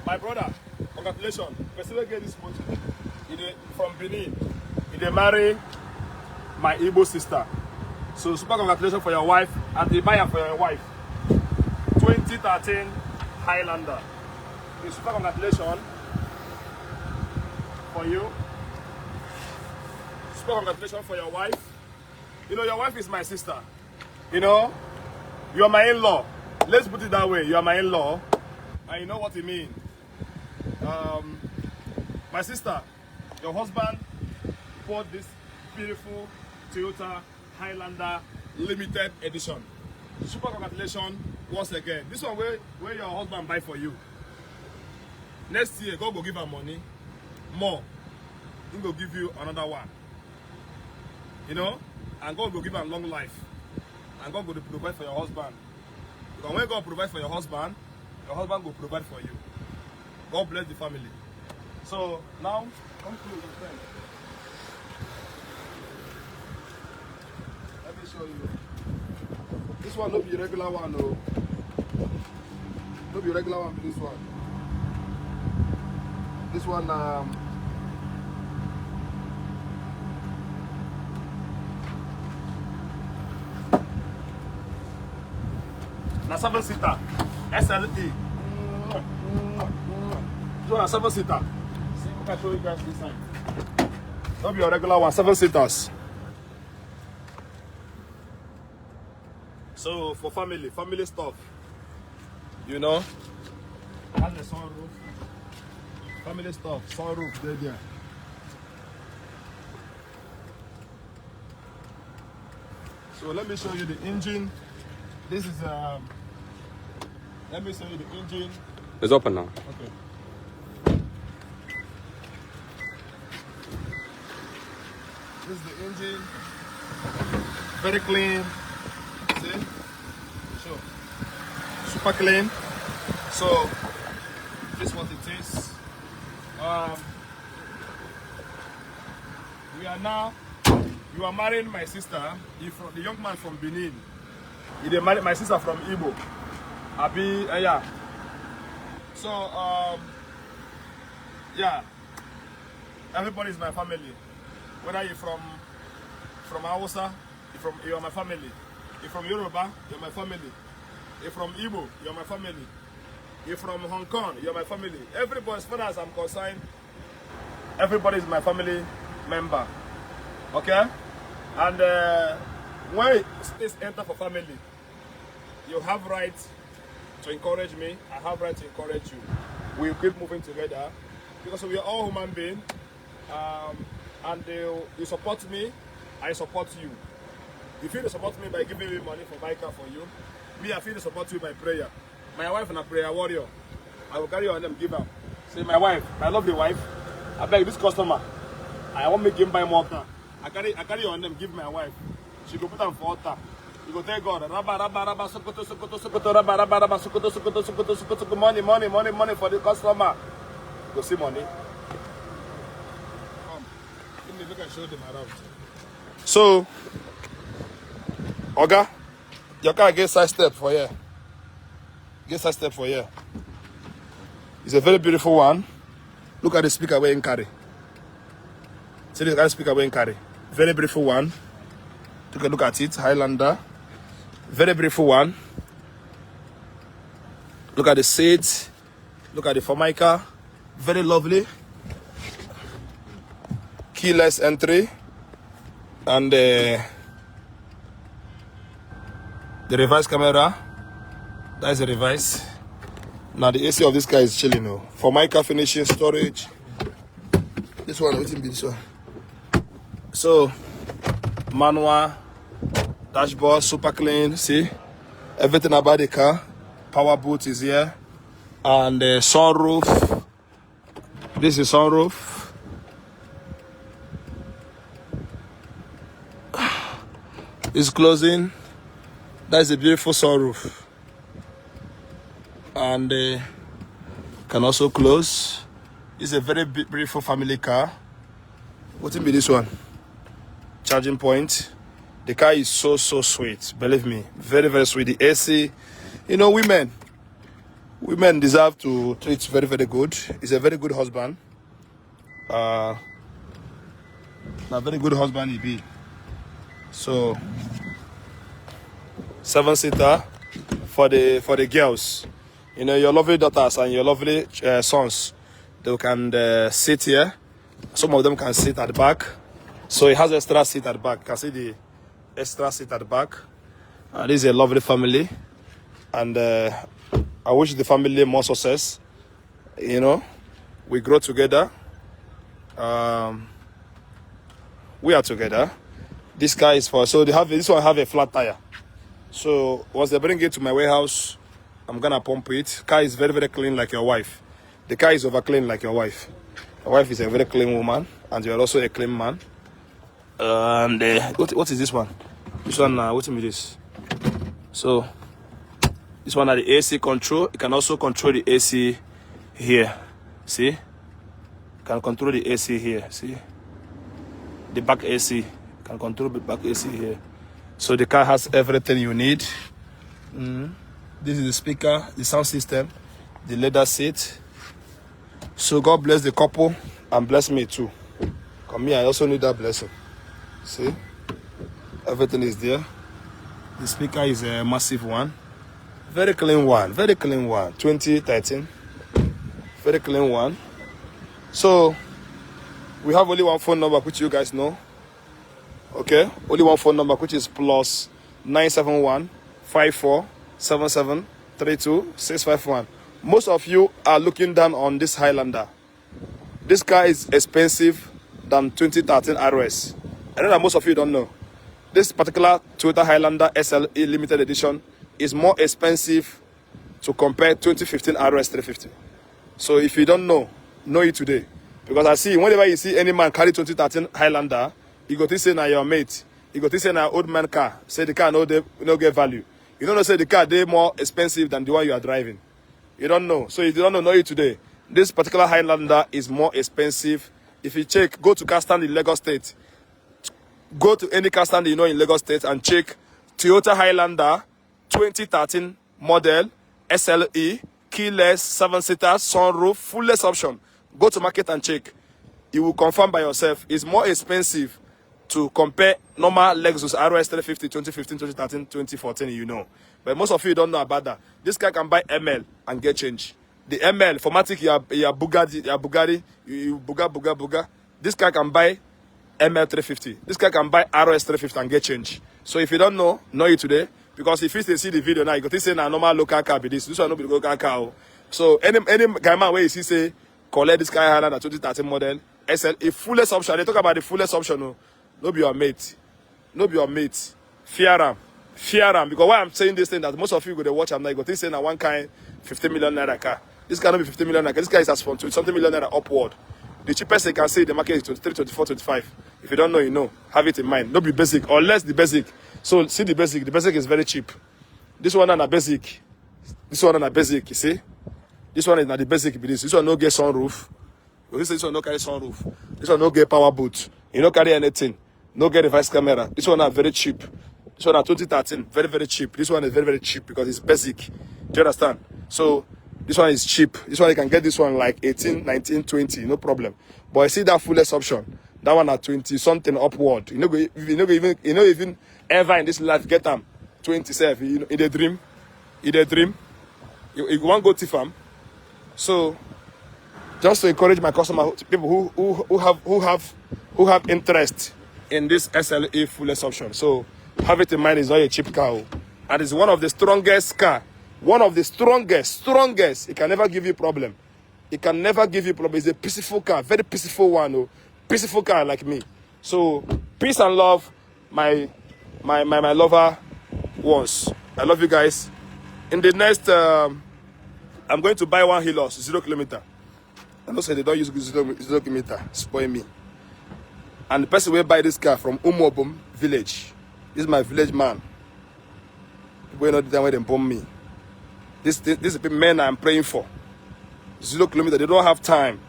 My brother, congratulations. Person will get this motor. From Benin. He marry my Igbo sister. So super congratulations for your wife and the buyer for your wife. 2013 Highlander. Super congratulations for you. Super congratulations for your wife. You know, your wife is my sister. You know, you are my in-law. Let's put it that way. You are my in-law. And you know what it means. My sister, your husband bought this beautiful Toyota Highlander limited edition. Super congratulations once again. This one where your husband buy for you. Next year, God will give her money. More. He will give you another one. You know? And God will give her long life. And God will provide for your husband. Because when God provides for your husband will provide for you. God bless the family. So now, come close, my friend. Let me show you. This one not be regular one, no. Not be regular one, this one. This one, na 7-seater, SLE. This one a 7-seater. See, I can show you guys this side. Not be your regular one, 7-seaters. So for family stuff, you know, and the sunroof, family stuff, sunroof, there. So let me show you the engine. This is let me show you the engine. It's open now. Okay. This is the engine. Very clean. See? Sure. Super clean. So this is what it is. You are marrying my sister. The young man from Benin. He married my sister from Igbo. Abi, yeah. So yeah. Everybody is my family. Whether you're from Hausa, you are my family. You're from Yoruba, you're my family. You're from Igbo, you're my family. You're from Hong Kong, you're my family. Everybody, as far as I'm concerned, everybody is my family member. Okay? And when this enter for family, you have right to encourage me. I have right to encourage you. We'll keep moving together because we are all human beings. And you support me, I support you. You feel to support me by giving me money for my car for you. Me, I feel to support you by prayer. My wife and a prayer warrior. I will carry on them, give her. Say, my wife, my lovely wife, I beg this customer. I want me to give buy more car. I carry on them, give my wife. She go put them for altar. You go tell God, rabba, sokoto, rabba, sokoto, money for the customer. Go see money. Look and show them around. So, Oga, your car get side step for here. Get side step for here. It's a very beautiful one. Look at the speaker where in carry. See the speaker where in carry. Very beautiful one. Take a look at it. Highlander. Very beautiful one. Look at the seats. Look at the Formica. Very lovely. Keyless entry. And the reverse camera. That is the reverse. Now the AC of this car is chilling now. Formica finishing storage. This one, waiting be this one. So manual, dashboard, super clean. See everything about the car. Power boot is here, and the sunroof. This is sunroof. It's closing. That is a beautiful sunroof, and can also close. It's a very beautiful family car. What will be this one? Charging point. The car is so sweet. Believe me, very sweet. The AC, you know, women Women deserve to treat very, very good. He's a very good husband. A very good husband he be. So 7-seater for the girls. You know, your lovely daughters and your lovely sons. They can sit here. Some of them can sit at the back. So it has extra seat at the back. You can see the extra seat at the back. This is a lovely family. And I wish the family more success. You know, we grow together. We are together. This car is for, so this one have a flat tire. So once they bring it to my warehouse, I'm gonna pump it. Car is very, very clean like your wife. The car is over clean like your wife. Your wife is a very clean woman, and you are also a clean man. And what is this one? This one, what is this? So this one are the AC control. You can also control the AC here. See? You can control the AC here. See? The back AC. You can control the back AC here. So the car has everything you need. This is the speaker, the sound system, the leather seat. So God bless the couple and bless me too. Come here, I also need that blessing. See? Everything is there. The speaker is a massive one. Very clean one. Very clean one. 2013. Very clean one. So we have only one phone number which you guys know. Okay? Only one phone number which is plus 971 54 77 32 651. Most of you are looking down on this Highlander. This car is expensive than 2013 RS. I know that most of you don't know. This particular Toyota Highlander SLE limited edition is more expensive to compare 2015 RS 350. So if you don't know it today. Because I see, whenever you see any man carry 2013 Highlander, you go to say na your mate. You go to say na old man car. Say the car no get value. You don't know say the car they more expensive than the one you are driving. You don't know. So if you don't know it today, this particular Highlander is more expensive. If you check, go to car stand in Lagos State. Go to any car stand you know in Lagos State and check Toyota Highlander 2013 model SLE, keyless, 7-seater, sunroof, fullest option. Go to market and check. You will confirm by yourself. It's more expensive to compare normal Lexus RS 350 2015, 2013, 2014, you know. But most of you don't know about that. This guy can buy ML and get change. The ML, Formatic, you are Bugatti, you Buga. This guy can buy ML 350. This guy can buy RS 350 and get change. So if you don't know it today. Because if you see the video now, you got to say na normal local car be this. This one no be local car. So any guy man where you see say collect this car Highlander 2013 model SL a fullest option. They talk about the fullest option. No be your mate. No be your mate. Fear him. Because why I'm saying this thing that most of you go to watch, I'm not going to say na one kind 50 million naira car. This cannot be 50 million naira. This guy is as from 20 something million naira upward. The cheapest they can say in the market is 23, 24, 25. If you don't know, you know. Have it in mind. Not be basic or less the basic. So see the basic. The basic is very cheap. This one is not basic. This one is not basic. You see? This one is not the basic. This one no get sunroof. This one no carry sunroof. This one no get power boot. You no carry anything. No get reverse camera. This one is very cheap. This one is 2013. Very, very cheap. This one is very, very cheap because it's basic. Do you understand? So this one is cheap. This one you can get this one like 18, 19, 20. No problem. But I see that fullest option. That one at 20 something upward. You know even ever in this life get them 27. You know, in a dream. You want to go to farm. So just to encourage my customer, people who have interest in this SLE fullest option. So have it in mind, it's not a cheap car. And it's one of the strongest car. One of the strongest. It can never give you problem. It can never give you problem. It's a peaceful car, very peaceful one. Peaceful car like me. So peace and love, my lover ones. I love you guys. In the next, I'm going to buy one Helios, 0 kilometer. I know say they don't use 0 kilometer. Spoil me. And the person will buy this car from Umobum village. This is my village man. People know the time where they bomb me. This is the men I'm praying for. 0 kilometer. They don't have time.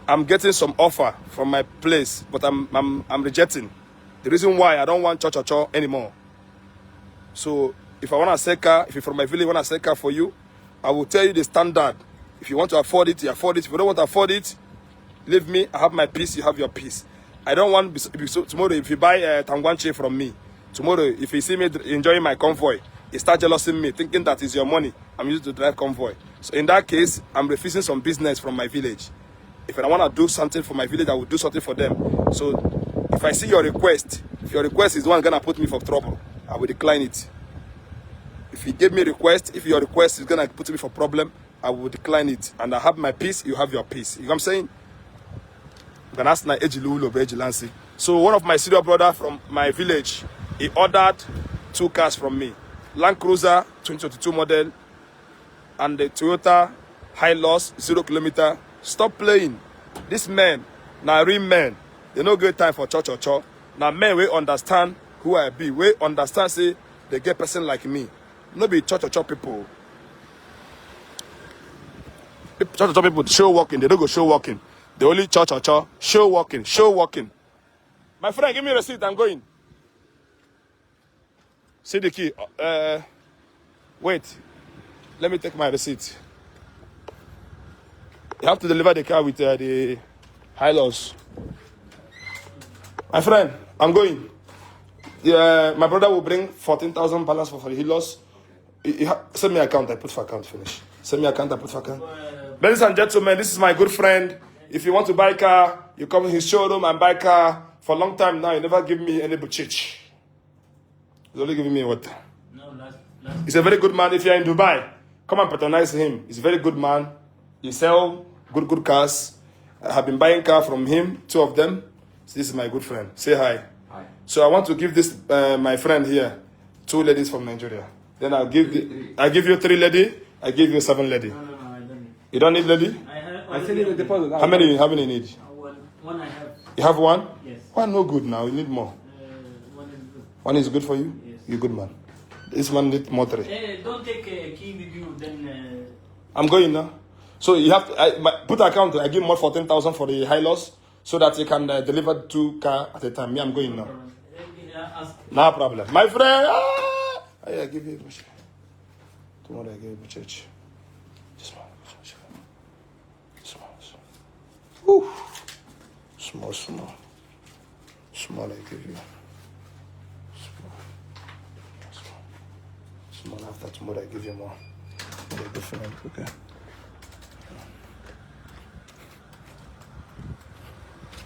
I'm getting some offer from my place, but I'm rejecting. The reason why I don't want cho anymore. So if I want to sell car, if you're from my village, want to sell car for you, I will tell you the standard. If you want to afford it, you afford it. If you don't want to afford it, leave me. I have my peace, you have your peace. I don't want so tomorrow if you buy Tangwanche from me, tomorrow if you see me enjoying my convoy, you start jealousing me, thinking that is your money. I'm used to drive convoy. So in that case, I'm refusing some business from my village. If I want to do something for my village, I will do something for them. So if I see your request, if your request is the one gonna put me for trouble, I will decline it. If you give me a request, if your request is gonna put me for problem, I will decline it. And I have my peace, you have your peace. You know what I'm saying? So one of my senior brother from my village, he ordered 2 cars from me. Land Cruiser 2022 model and the Toyota Highlander 0 kilometer. Stop playing. This men, now real men, they no good time for church or church. Now men we understand who I be. We understand say they get person like me. No be church or church people. Church or church people show walking. They don't go show walking. The only church or church show walking. Show walking. My friend, give me a receipt. I'm going. See the key. Wait. Let me take my receipt. You have to deliver the car with the high loss. My friend, I'm going. Yeah, my brother will bring 14,000 balance for the loss. Send me account. I put for account. Finish. Send me account. I put for account. Ladies and gentlemen, this is my good friend. If you want to buy a car, you come to his showroom and buy a car. For a long time now, he never give me any buchich. He's only giving me water. No, he's a very good man. If you're in Dubai, come and patronize him. He's a very good man. He sell good cars. I have been buying car from him, 2 of them. So this is my good friend. Say hi. Hi. So I want to give this my friend here 2 ladies from Nigeria. Then I'll give I give you 3 lady. I give you 7 lady. No, I don't need. You don't need lady? I send you the deposit. How many you need? One I have. You have one? Yes. One no good now. You need more. One is good. One is good for you? Yes. You're good man. This one need more 3. Don't take a key with you, then... I'm going now. So you have to put account. I give more 14,000 for the high loss so that you can deliver 2 cars at a time. Me, I'm going now. No problem. My friend, I give you tomorrow. I give you church. Small. I give you. Small. After tomorrow, I give you more. Different. Okay.